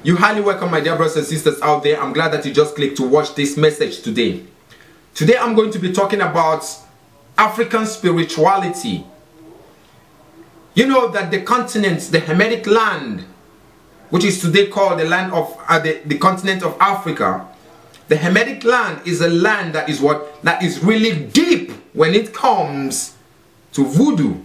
You highly welcome, my dear brothers and sisters out there. I'm glad that you just clicked to watch this message today. Today I'm going to be talking about African spirituality. You know that the continent, the Hamitic land, which is today called the land of the continent of Africa, the Hamitic land is a land that is really deep when it comes to voodoo.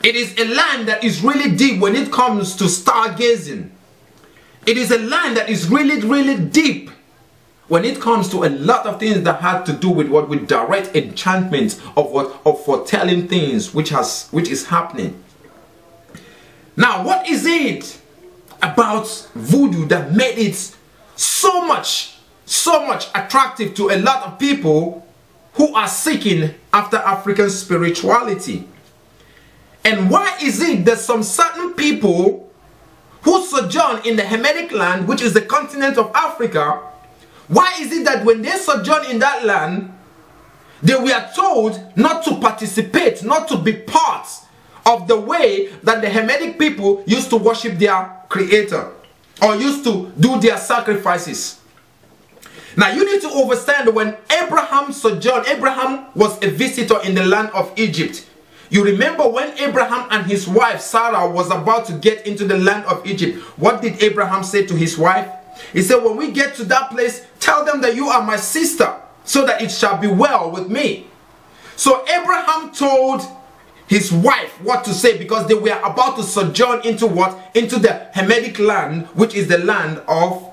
It is a land that is really deep when it comes to stargazing. It is a land that is really deep when it comes to a lot of things that had to do with with direct enchantment of foretelling things which is happening. Now, what is it about voodoo that made it so much attractive to a lot of people who are seeking after African spirituality? And why is it that some certain people who sojourn in the Hamitic land, which is the continent of Africa, why is it that when they sojourn in that land, they were told not to participate, not to be part of the way that the Hamitic people used to worship their creator or used to do their sacrifices? Now you need to understand, when Abraham sojourned, Abraham was a visitor in the land of Egypt. You remember when Abraham and his wife Sarah was about to get into the land of Egypt, what did Abraham say to his wife? He said, when we get to that place, tell them that you are my sister, so that it shall be well with me. So Abraham told his wife what to say, because they were about to sojourn into what? Into the Hamitic land, which is the land of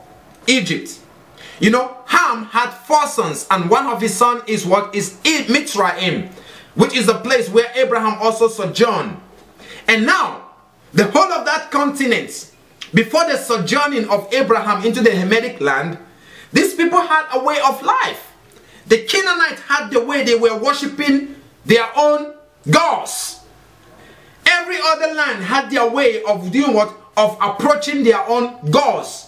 Egypt. You know, Ham had 4 sons, and one of his sons is what? Is Mitzrayim, which is the place where Abraham also sojourned. And now, the whole of that continent, before the sojourning of Abraham into the Hamitic land, these people had a way of life. The Canaanites had the way they were worshipping their own gods. Every other land had their way of doing what? Of approaching their own gods.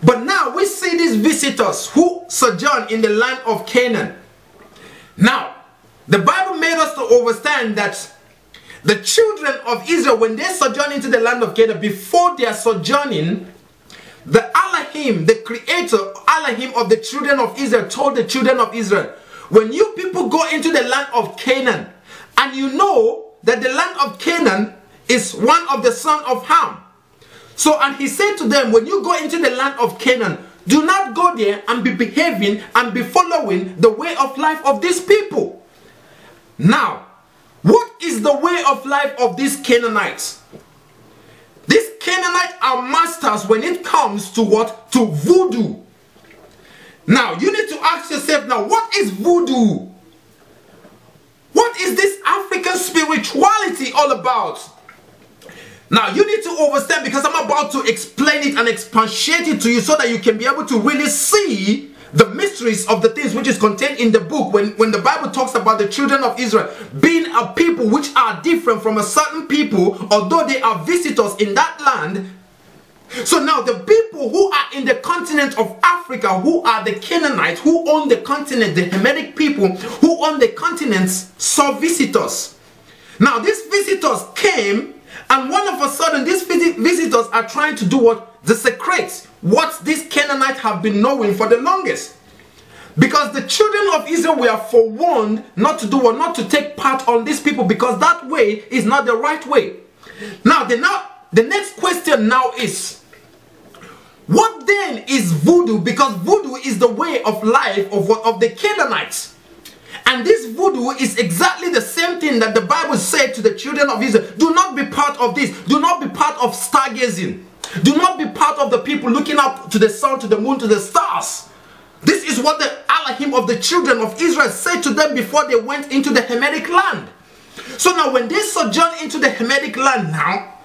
But now we see these visitors who sojourn in the land of Canaan. Now, the Bible made us to understand that the children of Israel, when they sojourn into the land of Canaan, before their sojourning, the Elohim, the creator Elohim of the children of Israel, told the children of Israel, when you people go into the land of Canaan, and you know that the land of Canaan is one of the sons of Ham. So, and he said to them, when you go into the land of Canaan, do not go there and be behaving and be following the way of life of these people. Now, what is the way of life of these Canaanites? These Canaanites are masters when it comes to what? To voodoo. Now, you need to ask yourself now, what is voodoo? What is this African spirituality all about? Now, you need to understand, because I'm about to explain it and expatiate it to you so that you can be able to really see the mysteries of the things which is contained in the book. When the Bible talks about the children of Israel being a people which are different from a certain people, although they are visitors in that land. So now the people who are in the continent of Africa, who are the Canaanites, who own the continent, the Hamitic people who own the continents, saw visitors. Now these visitors came, and one of a sudden these visitors are trying to do what? The secrets, what these Canaanites have been knowing for the longest. Because the children of Israel were forewarned not to do what? Not to take part on these people, because that way is not the right way. Now the next question now is, what then is voodoo? Because voodoo is the way of life of the Canaanites. And this voodoo is exactly the same thing that the Bible said to the children of Israel. Do not be part of this. Do not be part of stargazing. Do not be part of the people looking up to the sun, to the moon, to the stars. This is what the Elohim of the children of Israel said to them before they went into the Hamitic land. So now when they sojourn into the Hamitic land now,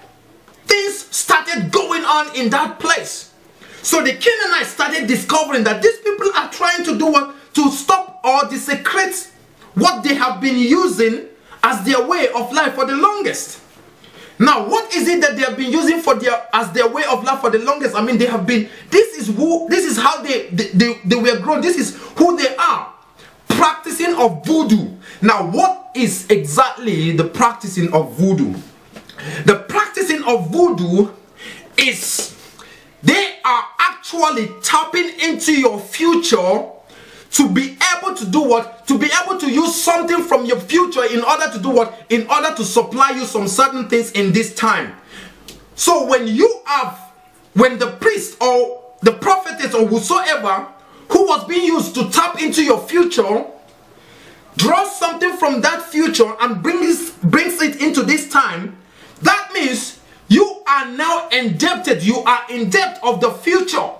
things started going on in that place. So the Canaanites started discovering that these people are trying to do what? To stop or desecrate what they have been using as their way of life for the longest. Now, what is it that they have been using as their way of life for the longest? I mean, they have been, this is how they were grown. This is who they are. Practicing of voodoo. Now, what is exactly the practicing of voodoo? The practicing of voodoo is they are actually tapping into your future to be able to do what? To be able to use something from your future in order to do what? In order to supply you some certain things in this time. So when the priest or the prophetess or whosoever who was being used to tap into your future draws something from that future and brings it into this time, that means you are now indebted. You are in debt of the future.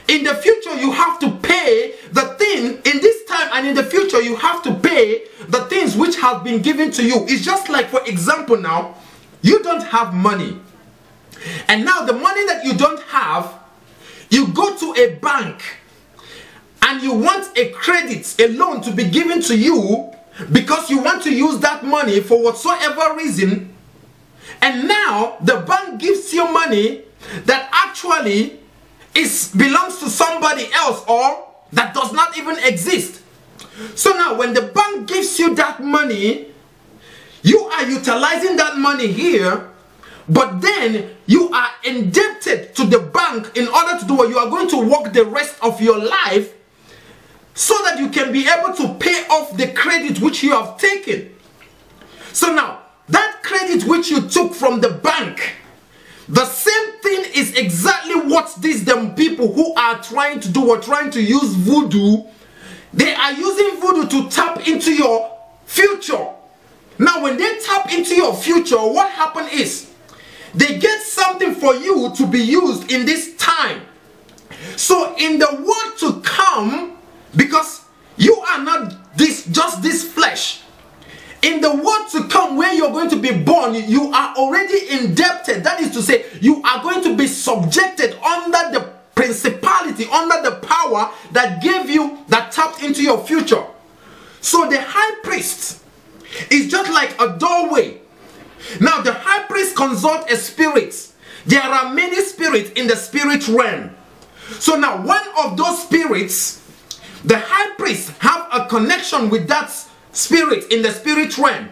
In the future, you have to pay the thing in this time, and in the future, you have to pay the things which have been given to you. It's just like, for example, now, you don't have money. And now the money that you don't have, you go to a bank and you want a credit, a loan to be given to you because you want to use that money for whatsoever reason. And now the bank gives you money that actually belongs to somebody else or that does not even exist. So now when the bank gives you that money, you are utilizing that money here, but then you are indebted to the bank in order to do what? You are going to work the rest of your life so that you can be able to pay off the credit which you have taken. So now, that credit which you took from the bank, the same thing is exactly what these people who are trying to do or trying to use voodoo, they are using voodoo to tap into your future. Now when they tap into your future, what happens is they get something for you to be used in this time. So in the world to come, because you are not just this flesh, in the world to come where you're going to be born, you are already indebted. That is to say, you are going to be subjected under the principality, under the power that gave you, that tapped into your future. So the high priest is just like a doorway. Now the high priest consults a spirit. There are many spirits in the spirit realm. So now one of those spirits, the high priest have a connection with that spirit in the spirit realm.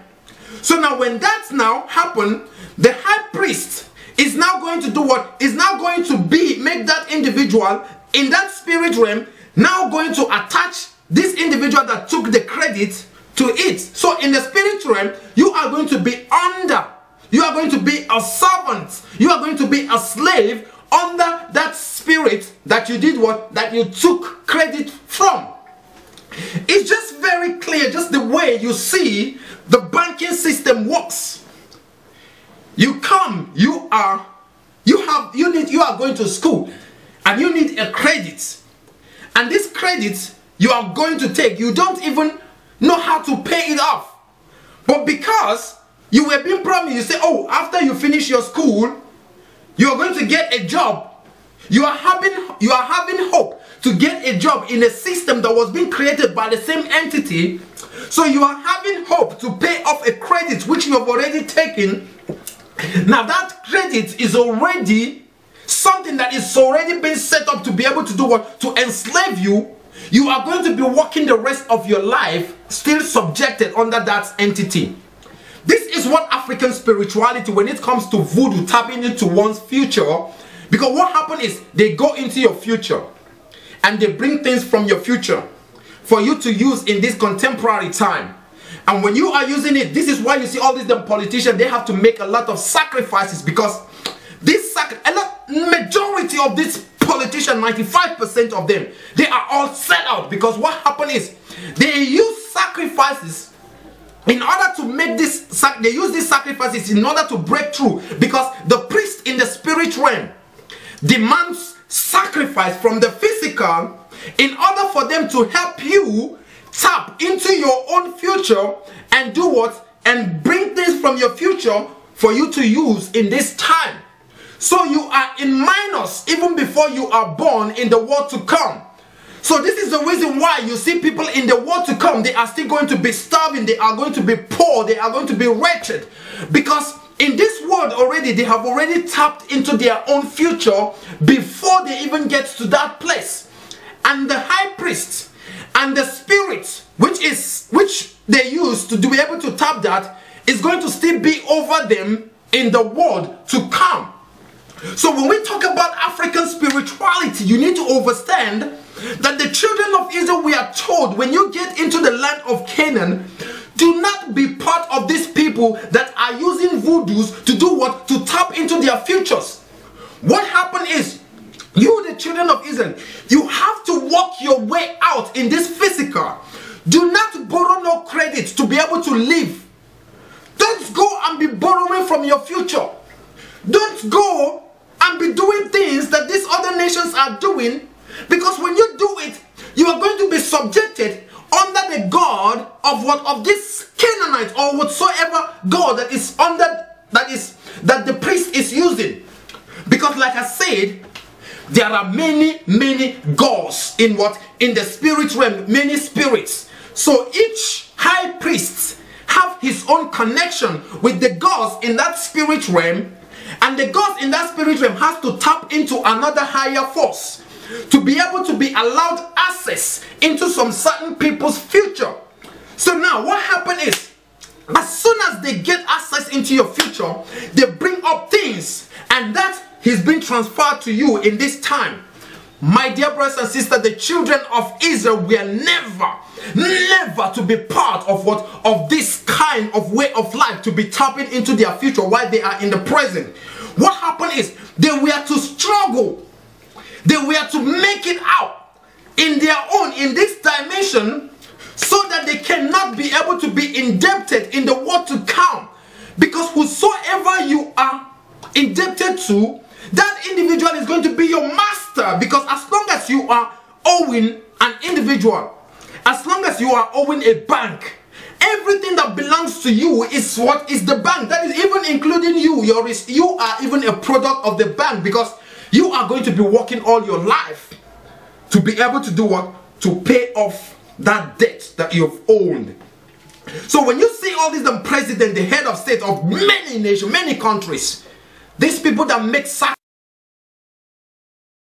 So now when that's now happened, the high priest is now going to do what? Is now going to make that individual in that spirit realm now going to attach this individual that took the credit to it. So in the spirit realm, you are going to be under, you are going to be a servant, you are going to be a slave under that spirit that you did what? That you took credit from. It's just very clear, just the way you see the banking system works. You come, you are going to school and you need a credit. And this credit you are going to take, you don't even know how to pay it off. But because you were being promised, you say, oh, after you finish your school, you are going to get a job. You are having hope to get a job in a system that was being created by the same entity. So you are having hope to pay off a credit which you have already taken. Now that credit is already something that is already been set up to be able to do what? To enslave you. You are going to be working the rest of your life still subjected under that entity. This is what African spirituality, when it comes to voodoo, tapping into one's future. Because what happens is they go into your future and they bring things from your future for you to use in this contemporary time. And when you are using it, this is why you see all these politicians, they have to make a lot of sacrifices, because this majority of these politicians, 95% of them, they are all set out. Because what happens is they use sacrifices in order to make this, they use these sacrifices in order to break through, because the priest in the spirit realm demands sacrifice from the physical in order for them to help you tap into your own future and do what? And bring things from your future for you to use in this time. So you are in minus even before you are born in the world to come. So this is the reason why you see people in the world to come, they are still going to be starving, they are going to be poor, they are going to be wretched. Because in this world already, they have already tapped into their own future before they even get to that place. And the high priest and the spirit which they use to be able to tap that is going to still be over them in the world to come. So when we talk about African spirituality, you need to understand that the children of Israel, we are told, when you get into the land of Canaan, do not be part of these people that are using voodoos to do what? To tap into their futures. What happened is, you, the children of Israel, you have to walk your way out in this physical. Do not borrow no credit to be able to live. Don't go and be borrowing from your future. Don't go and be doing things that these other nations are doing, because when you do it, you are going to be subjected under the god of what? Of this Canaanite or whatsoever god that is under, that the priest is using. Because like I said, there are many gods in what? In the spirit realm, many spirits. So each high priest have his own connection with the gods in that spirit realm, and the gods in that spirit realm has to tap into another higher force to be able to be allowed access into some certain people's future. So now what happened is, as soon as they get access into your future, they bring up things, and that has been transferred to you in this time. My dear brothers and sisters, the children of Israel were never to be part of what? Of this kind of way of life, to be tapping into their future while they are in the present. What happened is, they were to struggle. They were to make it out in their own, in this dimension, so that they cannot be able to be indebted in the world to come. Because whosoever you are indebted to, that individual is going to be your master. Because as long as you are owing an individual, as long as you are owing a bank, everything that belongs to you is what? Is the bank. That is even including you. You are even a product of the bank, because you are going to be working all your life to be able to do what? To pay off that debt that you've owned. So when you see all these presidents, the head of state of many nations, many countries, these people that make sacrifices